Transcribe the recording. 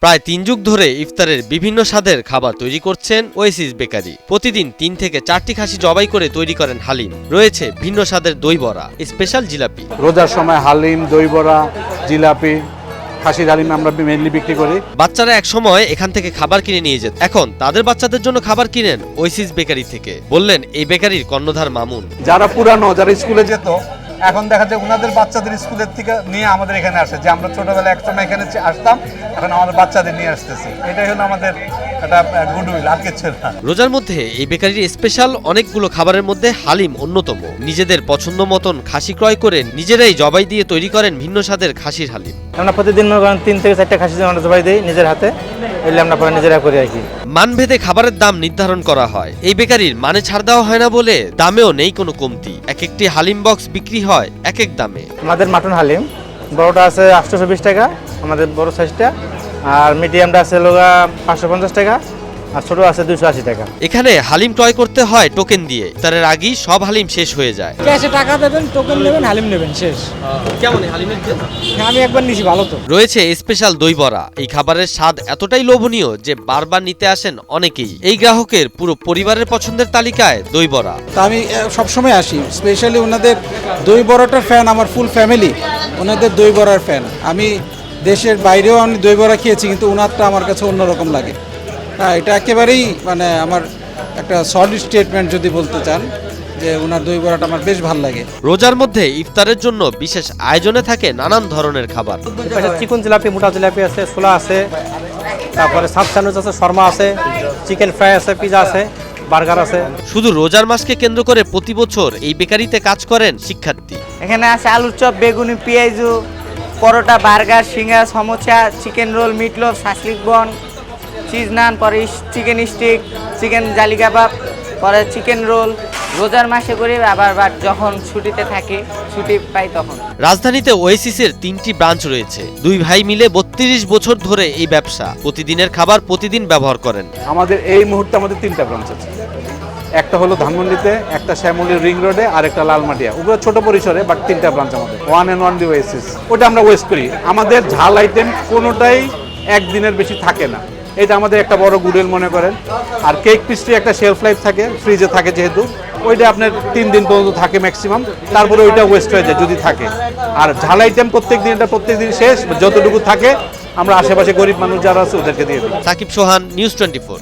প্রায় ৩ যুগ ধরে ইফতারের বিভিন্ন স্বাদের খাবার তৈরি করছেন ওয়েসিস বেকারি। প্রতিদিন ৩ থেকে ৪টি খাসি জবাই করে তৈরি করেন হালিম। রয়েছে ভিন্ন স্বাদের দই বড়া, স্পেশাল জিলাপি। রোজার সময় হালিম, দই বড়া, জিলাপি, খাসির হালিম আমরা মেইনলি বিক্রি করি। বাচ্চারা এক সময় এখান থেকে খাবার কিনে নিয়ে যেত, এখন তাদের বাচ্চাদের জন্য খাবার কিনেন ওয়েসিস বেকারি থেকে, বললেন এই বেকারির কর্ণধার মামুন। যারা পুরানো, যারা স্কুলে যেত, এখন দেখা যায় ওনাদের বাচ্চাদের স্কুলের থেকে নিয়ে আমাদের এখানে আসে। যে আমরা ছোটবেলায় একসময় এখানে আসতাম, এখন আমাদের বাচ্চাদের নিয়ে আসতেছি। এটাই হলো আমাদের একটা গুডউইল, আর কিছু না। রোজার মধ্যে এই বেকারির স্পেশাল অনেকগুলো খাবারের মধ্যে হালিম অন্যতম। নিজেদের পছন্দ মতন খাসি ক্রয় করে নিজেরাই জবাই দিয়ে তৈরি করেন ভিন্ন স্বাদের খাসির হালিম। আমরা প্রতিদিন ৩ থেকে 4টা খাসি আমরা জবাই দিই নিজের হাতে, এলে আমরা পরে নিজেরা করি আর কি। মানভেদে খাবারের দাম নির্ধারণ করা হয়। এই বেকারির মানে ছাড় দেওয়া হয় না বলে দামেও নেই কোনো কমতি। এক একটি হালিম বক্স বিক্রি হয় এক এক দামে। আমাদের মাটন হালিম বড়টা আছে 820 টাকা আমাদের বড় সাইজটা, আর মিডিয়ামটা আছে 550 টাকা, আর ছোট আছে 280 টাকা। এখানে হালিম ক্রয় করতে হয় টোকেন দিয়ে। ইফতারের আগেই সব হালিম শেষ হয়ে যায়। ক্যাশে টাকা দেবেন, টোকেন নেবেন, হালিম নেবেন, শেষ। কেমন হালিমের? আমি একবার নিছি, ভালো তো। রয়েছে স্পেশাল দই বড়া। এই খাবারের স্বাদ এতটাই লোভনীয় যে বারবার নিতে আসেন অনেকেই। এই গ্রাহকের পুরো পরিবারের পছন্দের তালিকায় দই বড়া। তা আমি সবসময় আসি, স্পেশালি ওনাদের দই বড়াটার ফ্যান। আমার ফুল ফ্যামিলি ওনাদের দই বড়ার ফ্যান। আমি দেশের বাইরেও আমি দই বড়া খেয়েছি, কিন্তু ওনারটা আমার কাছে অন্যরকম লাগে। হ্যাঁ, এটা একেবারেই মানে আমার একটা সলিড স্টেটমেন্ট যদি বলতে চান, যে ওনার দই বড়াটা আমার বেশ ভালো লাগে। রোজার মধ্যে ইফতারের জন্য বিশেষ আয়োজনে থাকে নানান ধরনের খাবার। চিকন জিলাপি, মোটা জিলাপি আছে, ছোলা আছে, তারপরে সাব স্যান্ডউইচ আছে, শর্মা আছে, চিকেন ফ্রাই আছে, পিজা আছে, বার্গার আছে। শুধু রোজার মাসকে কেন্দ্র করে প্রতি বছর এই বেকারিতে কাজ করেন শিক্ষার্থী। এখানে আছে আলুর চপ, বেগুনি, পেঁয়াজু, paratha, burger, singara, samosa, chicken roll, meatloaf, shashlik bun, cheese naan, পরে চিকেন স্টিক, চিকেন জালি কাবাব, পরে চিকেন রোল। রোজার মাসে করে আবার যখন ছুটিতে থাকি, ছুটি পাই তখন। রাজধানীতে ওয়েসিসের 3টি ব্রাঞ্চ রয়েছে। দুই ভাই মিলে 32 বছর ধরে এই ব্যবসা। প্রতিদিনের খাবার প্রতিদিন ব্যবহার করেন। আমাদের এই মুহূর্তে আমাদের 3টা ব্রাঞ্চ আছে। একটা হলো ধানমন্ডিতে, একটা শ্যামলী রিং রোডে, আর একটা লালমাটিয়া। ওগুলো ছোট পরিসরে, বাট 3টা ব্রাঞ্চ আমাদের। 1 and 1 ওয়েসিস, ওটা আমরা ওয়েস্ট করি। আমাদের ঝাল আইটেম কোনোটাই একদিনের বেশি থাকে না, এটা আমাদের একটা বড় গুডউইল মনে করেন। আর কেক পেস্ট্রি একটা শেলফ লাইফ থাকে, ফ্রিজে থাকে যেহেতু, ওইটা আপনার 3 দিন পর্যন্ত থাকে ম্যাক্সিমাম, তারপরে ওইটা ওয়েস্ট হয়ে যায় যদি থাকে। আর ঝাল আইটেম প্রত্যেক দিন শেষ, যতটুকু থাকে আমরা আশেপাশে গরিব মানুষ যারা আছে ওদেরকে দিয়ে দিই। সাকিব সোহান, নিউজ 24।